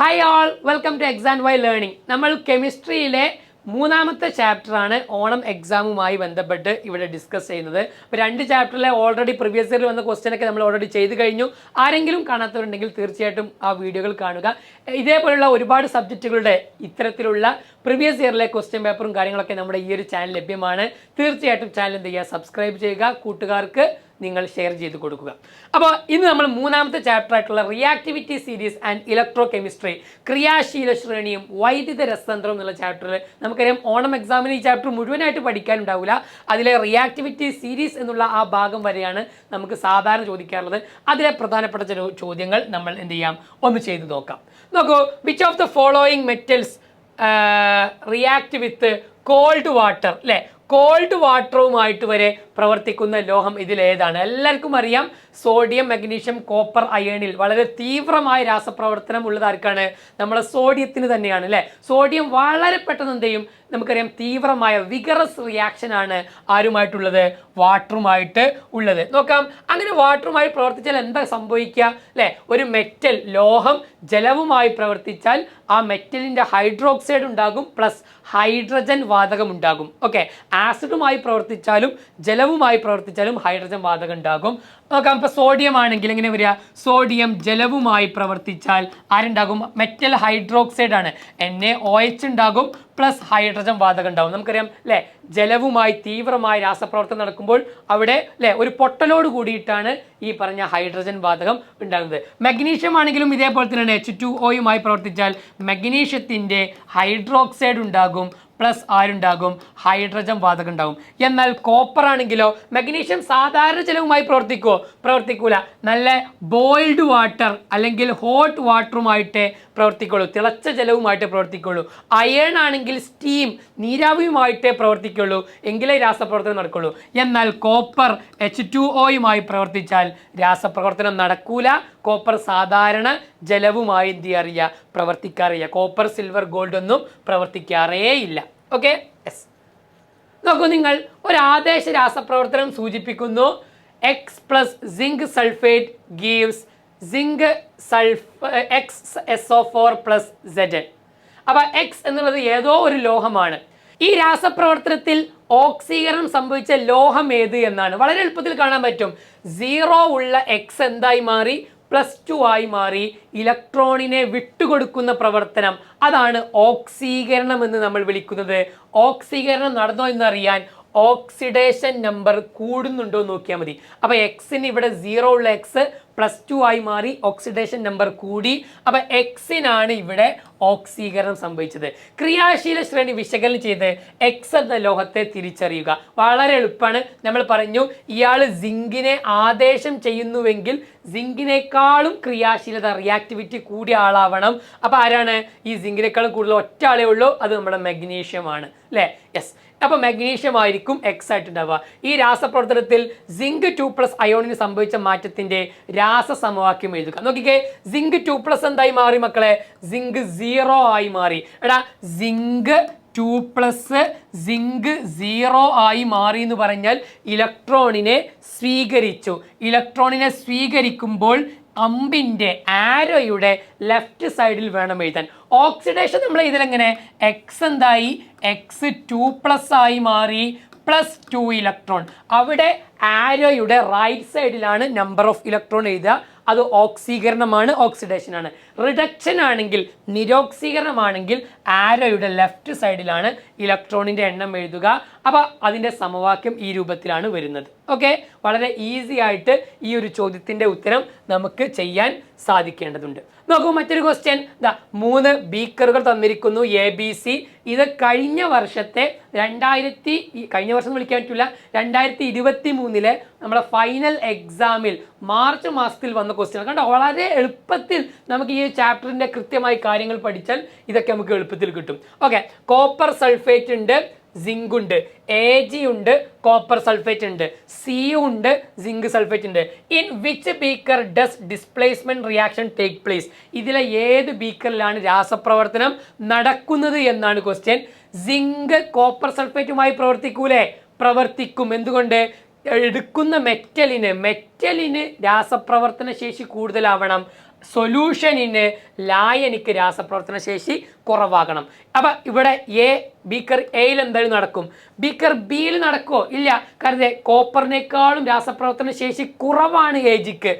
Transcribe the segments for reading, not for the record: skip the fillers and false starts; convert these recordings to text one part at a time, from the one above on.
Hi all, welcome to XandY Learning. നമ്മൾ കെമിസ്ട്രിയിലെ മൂന്നാമത്തെ ചാപ്റ്ററാണ് ഓണം എക്സാമുമായി ബന്ധപ്പെട്ട് ഇവിടെ ഡിസ്കസ് ചെയ്യുന്നത്. അപ്പോൾ രണ്ട് ചാപ്റ്ററിലെ ഓൾറെഡി പ്രീവിയസ് ഇയറിൽ വന്ന ക്വസ്റ്റ്യൻ ഒക്കെ നമ്മൾ ഓൾറെഡി ചെയ്ത് കഴിഞ്ഞു. ആരെങ്കിലും കാണാത്തവരുണ്ടെങ്കിൽ തീർച്ചയായിട്ടും ആ വീഡിയോകൾ കാണുക. ഇതേപോലുള്ള ഒരുപാട് സബ്ജക്റ്റുകളുടെ ഇത്തരത്തിലുള്ള പ്രീവിയസ് ഇയറിലെ ക്വസ്റ്റ്യൻ പേപ്പറും കാര്യങ്ങളൊക്കെ നമ്മുടെ ഈ ഒരു ചാനൽ ലഭ്യമാണ്. തീർച്ചയായിട്ടും ചാനൽ എന്ത് ചെയ്യുക, സബ്സ്ക്രൈബ് ചെയ്യുക, കൂട്ടുകാർക്ക് നിങ്ങൾ ഷെയർ ചെയ്ത് കൊടുക്കുക. അപ്പോൾ ഇന്ന് നമ്മൾ മൂന്നാമത്തെ ചാപ്റ്റർ ആയിട്ടുള്ള reactivity series and electrochemistry, ക്രിയാശീല ശ്രേണിയും വൈദ്യുത രസതന്ത്രവും എന്നുള്ള ചാപ്റ്ററിൽ നമുക്കറിയാം ഓണം എക്സാമിന് ഈ ചാപ്റ്റർ മുഴുവനായിട്ട് പഠിക്കാനുണ്ടാവില്ല. അതിലെ റിയാക്ടിവിറ്റി സീരീസ് എന്നുള്ള ആ ഭാഗം വരെയാണ് നമുക്ക് സാധാരണ ചോദിക്കാറുള്ളത്. അതിലെ പ്രധാനപ്പെട്ട ചില ചോദ്യങ്ങൾ നമ്മൾ എന്ത് ചെയ്യാം, ഒന്ന് ചെയ്ത് നോക്കാം. നോക്കൂ, which of the following metals react with called water, അല്ലേ? കോൾഡ് വാട്ടറുമായിട്ട് വരെ പ്രവർത്തിക്കുന്ന ലോഹം ഇതിലേതാണ്? എല്ലാവർക്കും അറിയാം, സോഡിയം, മഗ്നീഷ്യം, കോപ്പർ, അയേണിൽ വളരെ തീവ്രമായ രാസപ്രവർത്തനം ഉള്ളത് ആർക്കാണ്? നമ്മളെ സോഡിയത്തിന് തന്നെയാണ്, അല്ലേ? സോഡിയം വളരെ പെട്ടെന്ന് എന്ത് ചെയ്യും, നമുക്കറിയാം തീവ്രമായ വിഗറസ് റിയാക്ഷൻ ആണ് ആരുമായിട്ടുള്ളത്? വാട്ടറുമായിട്ട് ഉള്ളത്. നോക്കാം, അങ്ങനെ വാട്ടറുമായി പ്രവർത്തിച്ചാൽ എന്താ സംഭവിക്കുക, അല്ലേ? ഒരു മെറ്റൽ ലോഹം ജലവുമായി പ്രവർത്തിച്ചാൽ ആ മെറ്റലിൻ്റെ ഹൈഡ്രോക്സൈഡ് ഉണ്ടാകും, പ്ലസ് ഹൈഡ്രജൻ വാതകം ഉണ്ടാകും. ഓക്കെ, ആസിഡുമായി പ്രവർത്തിച്ചാലും ജലവുമായി പ്രവർത്തിച്ചാലും ഹൈഡ്രജൻ വാതകം ഉണ്ടാകും. നോക്കാം, ഇപ്പോൾ സോഡിയം ആണെങ്കിൽ എങ്ങനെ വരിക? സോഡിയം ജലവുമായി പ്രവർത്തിച്ചാൽ ആരുണ്ടാകും? മെറ്റൽ ഹൈഡ്രോക്സൈഡ് ആണ്, NaOH ഉണ്ടാകും, പ്ലസ് ഹൈഡ്രജൻ വാതകം ഉണ്ടാകും. നമുക്കറിയാം, അല്ലേ? ജലവുമായി തീവ്രമായ രാസപ്രവർത്തനം നടക്കുമ്പോൾ അവിടെ, അല്ലേ, ഒരു പൊട്ടലോട് കൂടിയിട്ടാണ് ഈ പറഞ്ഞ ഹൈഡ്രജൻ വാതകം ഉണ്ടാകുന്നത്. മഗ്നീഷ്യം ആണെങ്കിലും ഇതേപോലെ തന്നെയാണ്. H2O പ്രവർത്തിച്ചാൽ മഗ്നീഷ്യത്തിൻ്റെ ഹൈഡ്രോക്സൈഡ് ഉണ്ടാകും, പ്ലസ് ആരുണ്ടാകും? ഹൈഡ്രജൻ വാതകം ഉണ്ടാകും. എന്നാൽ കോപ്പർ ആണെങ്കിലോ, മഗ്നീഷ്യം സാധാരണ ജലവുമായി പ്രവർത്തിക്കൂല. നല്ല ബോയിൽഡ് വാട്ടർ അല്ലെങ്കിൽ ഹോട്ട് വാട്ടറുമായിട്ട് പ്രവർത്തിക്കുള്ളൂ, തിളച്ച ജലവുമായിട്ട് പ്രവർത്തിക്കുള്ളൂ. അയേൺ ആണെങ്കിൽ സ്റ്റീം, നീരാവിയുമായിട്ടേ പ്രവർത്തിക്കുള്ളൂ, എങ്കിലേ രാസപ്രവർത്തനം നടക്കുള്ളൂ. എന്നാൽ കോപ്പർ H2O പ്രവർത്തിച്ചാൽ രാസപ്രവർത്തനം നടക്കൂല. കോപ്പർ സാധാരണ ജലവുമായി എന്ത് ചെയ്യാറില്ല, പ്രവർത്തിക്കാറില്ല. കോപ്പർ, സിൽവർ, ഗോൾഡ് ഒന്നും പ്രവർത്തിക്കാറേ ഇല്ല. Okay, yes. നോക്കൂ, നിങ്ങൾ ഒരു ആദേശ രാസപ്രവർത്തനം സൂചിപ്പിക്കുന്നു. X plus zinc sulphate gives zinc XSO4 plus Zn. അപ്പോൾ എക്സ് എന്നുള്ളത് ഏതോ ഒരു ലോഹമാണ്. ഈ രാസപ്രവർത്തനത്തിൽ ഓക്സീകരണം സംഭവിച്ച ലോഹം ഏത് എന്നാണ് വളരെ എളുപ്പത്തിൽ കാണാൻ പറ്റും. 0 ഉള്ള എക്സ് എന്തായി മാറി? +2 ആയി മാറി. ഇലക്ട്രോണിനെ വിട്ടുകൊടുക്കുന്ന പ്രവർത്തനം, അതാണ് ഓക്സീകരണം എന്ന് നമ്മൾ വിളിക്കുന്നത്. ഓക്സീകരണം നടന്നോ എന്നറിയാൻ ഓക്സിഡേഷൻ നമ്പർ കൂടുന്നുണ്ടോ എന്ന് നോക്കിയാൽ മതി. അപ്പോൾ എക്സിന് ഇവിടെ 0 ഉള്ള എക്സ് +2 ആയി മാറി, ഓക്സിഡേഷൻ നമ്പർ കൂടി. അപ്പോൾ എക്സിനാണ് ഇവിടെ ഓക്സീകരണം സംഭവിച്ചത്. ക്രിയാശീല ശ്രേണി വിശകലനം ചെയ്ത് എക്സ് എന്ന ലോഹത്തെ തിരിച്ചറിയുക. വളരെ എളുപ്പമാണ്. നമ്മൾ പറഞ്ഞു, ഇയാൾ സിങ്കിനെ ആദേശം ചെയ്യുന്നുവെങ്കിൽ സിങ്കിനേക്കാളും ക്രിയാശീലത, റിയാക്ടിവിറ്റി കൂടിയ ആളാവണം. അപ്പോൾ ആരാണ്? ഈ സിങ്കിനേക്കാളും കൂടുതൽ ഒറ്റ ആളേ ഉള്ളൂ, അത് നമ്മുടെ മഗ്നീഷ്യമാണ്, അല്ലേ? യെസ്. അപ്പോൾ മഗ്നീഷ്യം ആയിരിക്കും എക്സ് ആയിട്ടുണ്ടാവുക. ഈ രാസപ്രവർത്തനത്തിൽ സിങ്ക് 2+ അയോണിന് സംഭവിച്ച മാറ്റത്തിന്റെ രാസസമവാക്യം എഴുതുക. നോക്കിക്കേ, സിങ്ക് 2+ എന്തായി മാറി മക്കളെ? സിങ്ക് 0 ആയി മാറി. എടാ, സിങ്ക് 2+ സിങ്ക് 0 ആയി മാറി എന്ന് പറഞ്ഞാൽ ഇലക്ട്രോണിനെ സ്വീകരിച്ചു. ഇലക്ട്രോണിനെ സ്വീകരിക്കുമ്പോൾ അമ്പിൻ്റെ ആരോയുടെ ലെഫ്റ്റ് സൈഡിൽ വേണം എഴുതാൻ. ഓക്സിഡേഷൻ നമ്മൾ എഴുതലെങ്ങനെ? എക്സ് എന്തായി? X2+ ആയി മാറി, +2 ഇലക്ട്രോൺ. അവിടെ ആരോയുടെ റൈറ്റ് സൈഡിലാണ് നമ്പർ ഓഫ് ഇലക്ട്രോൺ എഴുതുക. അത് ഓക്സീകരണമാണ്, ഓക്സിഡേഷൻ ആണ്. റിഡക്ഷൻ ആണെങ്കിൽ, നിരോക്സീകരണമാണെങ്കിൽ ആരോയുടെ ലെഫ്റ്റ് സൈഡിലാണ് ഇലക്ട്രോണിൻ്റെ എണ്ണം എഴുതുക. അപ്പോൾ അതിൻ്റെ സമവാക്യം ഈ രൂപത്തിലാണ് വരുന്നത്. ഓക്കെ, വളരെ ഈസി ആയിട്ട് ഈ ഒരു ചോദ്യത്തിൻ്റെ ഉത്തരം നമുക്ക് ചെയ്യാൻ സാധിക്കേണ്ടതുണ്ട്. നോക്കൂ, മറ്റൊരു ക്വസ്റ്റ്യൻ. 3 ബീക്കറുകൾ തന്നിരിക്കുന്നു, ABC. ഇത് കഴിഞ്ഞ വർഷത്തെ കഴിഞ്ഞ വർഷം വിളിക്കാൻ പറ്റില്ല, 2023 നമ്മുടെ ഫൈനൽ എക്സാമിൽ മാർച്ച് മാസത്തിൽ വന്ന ക്വസ്റ്റ്യൻ. കണ്ടോ, വളരെ എളുപ്പത്തിൽ നമുക്ക് ഈ ചാപ്റ്ററിൻ്റെ കൃത്യമായി കാര്യങ്ങൾ പഠിച്ചാൽ ഇതൊക്കെ നമുക്ക് എളുപ്പത്തിൽ കിട്ടും. ഓക്കെ, കോപ്പർ സൾഫേറ്റ് ഉണ്ട്, സിങ്ക് ഉണ്ട്, Ag ഉണ്ട്, കോപ്പർ സൾഫേറ്റ് ഉണ്ട്, C ഉണ്ട്, സിങ്ക് സൾഫേറ്റ് ഉണ്ട്. In which beaker does displacement reaction take place? ഇതിലെ ഏത് ബീക്കറിലാണ് രാസപ്രവർത്തനം നടക്കുന്നത് എന്നാണ് ക്വസ്റ്റ്യൻ. സിങ്ക് കോപ്പർ സൾഫേറ്റുമായി പ്രവർത്തിക്കൂലേ? പ്രവർത്തിക്കും. എന്തുകൊണ്ട്? എടുക്കുന്ന മെറ്റലിന് രാസപ്രവർത്തന ശേഷി കൂടുതലാവണം. സൊല്യൂഷനിന് ലായനിക്ക് രാസപ്രവർത്തന ശേഷി കുറവാകണം. അപ്പം ഇവിടെ ബീക്കർ എയിൽ എന്തായാലും നടക്കും, ബീക്കർ ബിയിൽ നടക്കുമോ? ഇല്ല. കാരണം കോപ്പറിനേക്കാളും രാസപ്രവർത്തന ശേഷി കുറവാണ് എജിക്ക്,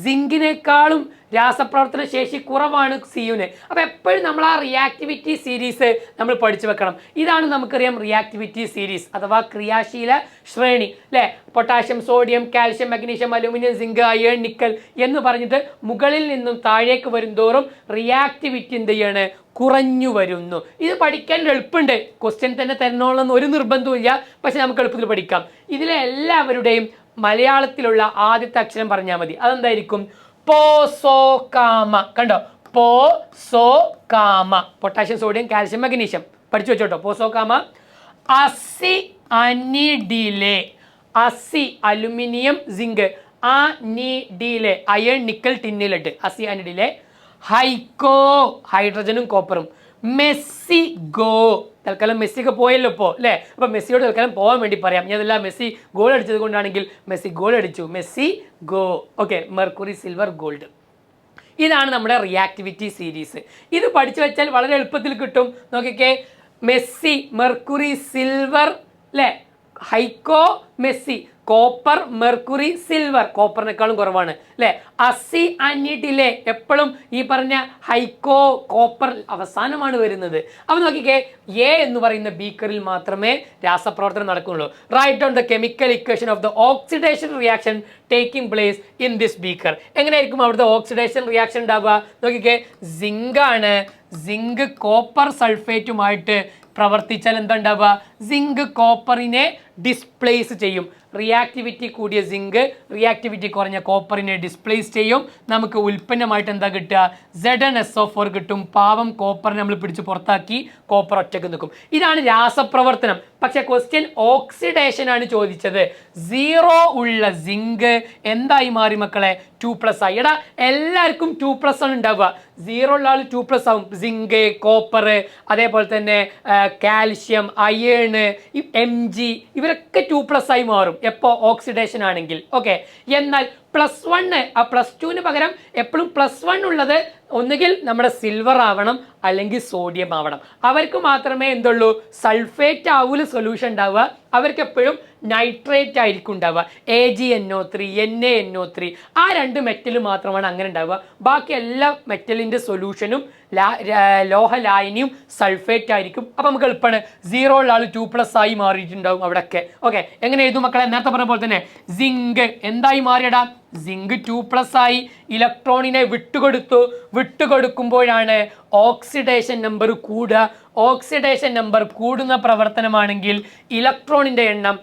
സിങ്കിനേക്കാളും രാസപ്രവർത്തന ശേഷി കുറവാണ് സിയുന്. അപ്പോൾ എപ്പോഴും നമ്മൾ ആ റിയാക്ടിവിറ്റി സീരീസ് നമ്മൾ പഠിച്ചു വെക്കണം. ഇതാണ് നമുക്കറിയാം റിയാക്ടിവിറ്റി സീരീസ് അഥവാ ക്രിയാശീല ശ്രേണി അല്ലേ. Potassium, sodium, calcium, magnesium, aluminium, zinc, iron, nickel എന്ന് പറഞ്ഞിട്ട് മുകളിൽ നിന്നും താഴേക്ക് വരുംതോറും റിയാക്ടിവിറ്റി എന്ത് ചെയ്യാണ്? കുറഞ്ഞു വരുന്നു. ഇത് പഠിക്കാൻ എളുപ്പമുണ്ട്, ക്വസ്റ്റ്യൻ തന്നെ തരണോളെന്ന് ഒരു നിർബന്ധവും. പക്ഷെ നമുക്ക് എളുപ്പത്തിൽ പഠിക്കാം. ഇതിലെ എല്ലാവരുടെയും മലയാളത്തിലുള്ള ആദ്യത്തെ അക്ഷരം പറഞ്ഞാൽ മതി. അതെന്തായിരിക്കും? പോസോകാമ. കണ്ടോ? പോസോകാമ. പൊട്ടാഷ്യം, സോഡിയം, കാൽഷ്യം, മഗ്നീഷ്യം പഠിച്ചു വെച്ചോട്ടോ. പോസോകാമ. അസി അനിഡിലെ, അസി അലുമിനിയം, സിങ്ക്, അനിഡിലെ അയൺ, നിക്കൽ, ടിൻ, ലെഡ്. അസി അനിഡിലെ. ഹൈക്കോ ഹൈഡ്രജനും കോപ്പറും. മെസ്സിഗോ, തൽക്കാലം മെസ്സിക്ക് പോയല്ലോ ഇപ്പോൾ അല്ലേ. അപ്പോൾ മെസ്സിയോട് തൽക്കാലം പോകാൻ വേണ്ടി പറയാം. ഞാൻ അതെല്ലാം മെസ്സി ഗോൾ അടിച്ചത് കൊണ്ടാണെങ്കിൽ മെസ്സി ഗോൾ അടിച്ചു, Messi go. Okay, mercury, silver, gold. ഇതാണ് നമ്മുടെ റിയാക്ടിവിറ്റി സീരീസ്. ഇത് പഠിച്ചു വെച്ചാൽ വളരെ എളുപ്പത്തിൽ കിട്ടും. നോക്കിക്കേ, മെസ്സി, മെർക്കുറി, സിൽവർ അല്ലേ, ഹൈക്കോ, മെസ്സി, കോപ്പർ, മെർക്കുറി, സിൽവർ, കോപ്പറിനേക്കാളും കുറവാണ് അല്ലേ. അസി അനിഡിലെ എപ്പോഴും ഈ പറഞ്ഞ ഹൈക്കോ, കോപ്പർ അവസാനമാണ് വരുന്നത്. അപ്പോൾ നോക്കിക്കേ, എ എന്ന് പറയുന്ന ബീക്കറിൽ മാത്രമേ രാസപ്രവർത്തനം നടക്കുന്നുള്ളൂ. Write down the chemical equation of the oxidation reaction taking place in this beaker. എങ്ങനെയായിരിക്കും അവിടുത്തെ ഓക്സിഡേഷൻ റിയാക്ഷൻ ഉണ്ടാവുക? നോക്കിക്കേ, സിങ്ക് ആണ്, സിങ്ക് കോപ്പർ സൾഫേറ്റുമായിട്ട് പ്രവർത്തിച്ചാൽ എന്താ ഉണ്ടാവുക? സിങ്ക് കോപ്പറിനെ ഡിസ്പ്ലേസ് ചെയ്യും. റിയാക്ടിവിറ്റി കൂടിയ സിങ്ക് റിയാക്ടിവിറ്റി കുറഞ്ഞ കോപ്പറിനെ ഡിസ്പ്ലേസ് ചെയ്യും. നമുക്ക് ഉൽപ്പന്നമായിട്ട് എന്താ കിട്ടുക? ZnSO4 കിട്ടും. പാവം കോപ്പറിനെ നമ്മൾ പിടിച്ച് പുറത്താക്കി, കോപ്പർ ഒറ്റക്ക് നിൽക്കും. ഇതാണ് രാസപ്രവർത്തനം. പക്ഷെ ക്വസ്റ്റ്യൻ ഓക്സിഡേഷൻ ആണ് ചോദിച്ചത്. 0 ഉള്ള സിങ്ക് എന്തായി മാറി മക്കളെ? 2+ ആയി. എടാ എല്ലാവർക്കും 2+ ആണ് ഉണ്ടാവുക. 0 ഉള്ള ആൾ 2+ ആവും. സിങ്ക്, കോപ്പർ, അതേപോലെ തന്നെ കാൽഷ്യം, അയേൺ, Mg ഇവരൊക്കെ 2+ ആയി മാറും എപ്പോൾ ഓക്സിഡേഷൻ ആണെങ്കിൽ. ഓക്കെ, എന്നാൽ +1 ആ +2ന് പകരം എപ്പോഴും +1 ഉള്ളത് ഒന്നുകിൽ നമ്മുടെ സിൽവർ ആവണം അല്ലെങ്കിൽ സോഡിയം ആവണം. അവർക്ക് മാത്രമേ എന്തുള്ളൂ? സൾഫേറ്റ് ആവൂല സൊല്യൂഷൻ ഉണ്ടാവുക. അവർക്ക് എപ്പോഴും നൈട്രേറ്റ് ആയിരിക്കും ഉണ്ടാവുക. AgNO3, NaNO3 ആ 2 മെറ്റൽ മാത്രമാണ് അങ്ങനെ ഉണ്ടാവുക. ബാക്കി എല്ലാ മെറ്റലിൻ്റെ സൊല്യൂഷനും ലോഹലായനിയും സൾഫേറ്റ് ആയിരിക്കും. അപ്പം നമുക്ക് എളുപ്പമാണ്. 0 ഉള്ള ആൾ 2+ ആയി മാറിയിട്ടുണ്ടാവും അവിടെയൊക്കെ. ഓക്കെ, എങ്ങനെ എഴുതും മക്കളെ? നേരത്തെ പറഞ്ഞ പോലെ തന്നെ സിങ്ക് എന്തായി മാറിയടാ? സിങ്ക് 2+ ആയി. ഇലക്ട്രോണിനെ വിട്ടുകൊടുക്കുമ്പോഴാണ് ഓക്സിഡേഷൻ നമ്പർ കൂടുക. ഓക്സിഡേഷൻ നമ്പർ കൂടുന്ന പ്രവർത്തനമാണെങ്കിൽ ഇലക്ട്രോണിൻ്റെ എണ്ണം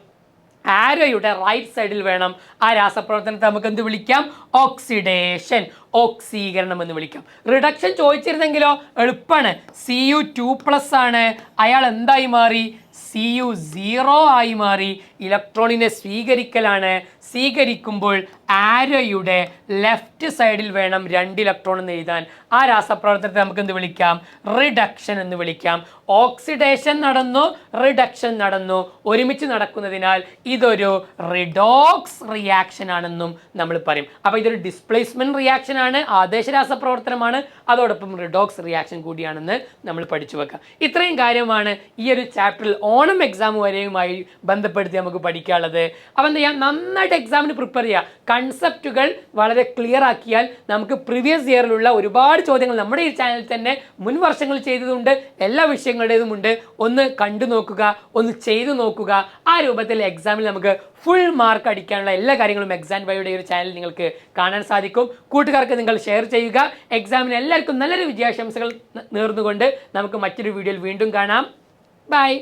ആരോയുടെ റൈറ്റ് സൈഡിൽ വേണം. ആ രാസപ്രവർത്തനത്തെ നമുക്ക് എന്ത് വിളിക്കാം? ഓക്സിഡേഷൻ, ഓക്സീകരണം എന്ന് വിളിക്കാം. റിഡക്ഷൻ ചോദിച്ചിരുന്നെങ്കിലോ എളുപ്പമാണ്. Cu 2+ ആണ്, അയാൾ എന്തായി മാറി? Cu 0 ആയി മാറി. ഇലക്ട്രോണിനെ സ്വീകരിക്കലാണ്. സ്വീകരിക്കുമ്പോൾ ആരോയുടെ ലെഫ്റ്റ് സൈഡിൽ വേണം 2 ഇലക്ട്രോൺ എന്ന് എഴുതാൻ. ആ രാസപ്രവർത്തനത്തെ നമുക്ക് എന്ത് വിളിക്കാം? റിഡക്ഷൻ എന്ന് വിളിക്കാം. ഓക്സിഡേഷൻ നടന്നു, റിഡക്ഷൻ നടന്നു, ഒരുമിച്ച് നടക്കുന്നതിനാൽ ഇതൊരു റിഡോക്സ് റിയാക്ഷൻ ആണെന്നും നമ്മൾ പറയും. അപ്പോൾ ഇതൊരു ഡിസ്പ്ലേസ്മെന്റ് റിയാക്ഷൻ ആണ്, ആദേശ രാസപ്രവർത്തനമാണ്, അതോടൊപ്പം റിഡോക്സ് റിയാക്ഷൻ കൂടിയാണെന്ന് നമ്മൾ പഠിച്ചു വെക്കാം. ഇത്രയും കാര്യമാണ് ഈ ഒരു ചാപ്റ്ററിൽ ഓണം എക്സാം വരെയുമായി ബന്ധപ്പെടുത്തി നമുക്ക് പഠിക്കാനുള്ളത്. അപ്പം എന്താ ചെയ്യാം? നന്നായിട്ട് എക്സാമിന് പ്രിപ്പയർ ചെയ്യുക. കൺസെപ്റ്റുകൾ വളരെ ക്ലിയർ ആക്കിയാൽ നമുക്ക് പ്രീവിയസ് ഇയറിലുള്ള ഒരുപാട് ചോദ്യങ്ങൾ നമ്മുടെ ഈ ചാനലിൽ തന്നെ മുൻ വർഷങ്ങൾ ചെയ്തതുണ്ട്, എല്ലാ വിഷയങ്ങളുടേതുമുണ്ട്. ഒന്ന് കണ്ടു നോക്കുക, ഒന്ന് ചെയ്തു നോക്കുക. ആ രൂപത്തിൽ എക്സാമിൽ നമുക്ക് ഫുൾ മാർക്ക് അടിക്കാനുള്ള എല്ലാ കാര്യങ്ങളും XandYയുടെ ഒരു ചാനൽ നിങ്ങൾക്ക് കാണാൻ സാധിക്കും. കൂട്ടുകാർക്ക് നിങ്ങൾ ഷെയർ ചെയ്യുക. എക്സാമിന് എല്ലാവർക്കും നല്ലൊരു വിജയാശംസകൾ നേർന്നുകൊണ്ട് നമുക്ക് മറ്റൊരു വീഡിയോയിൽ വീണ്ടും കാണാം. ബൈ.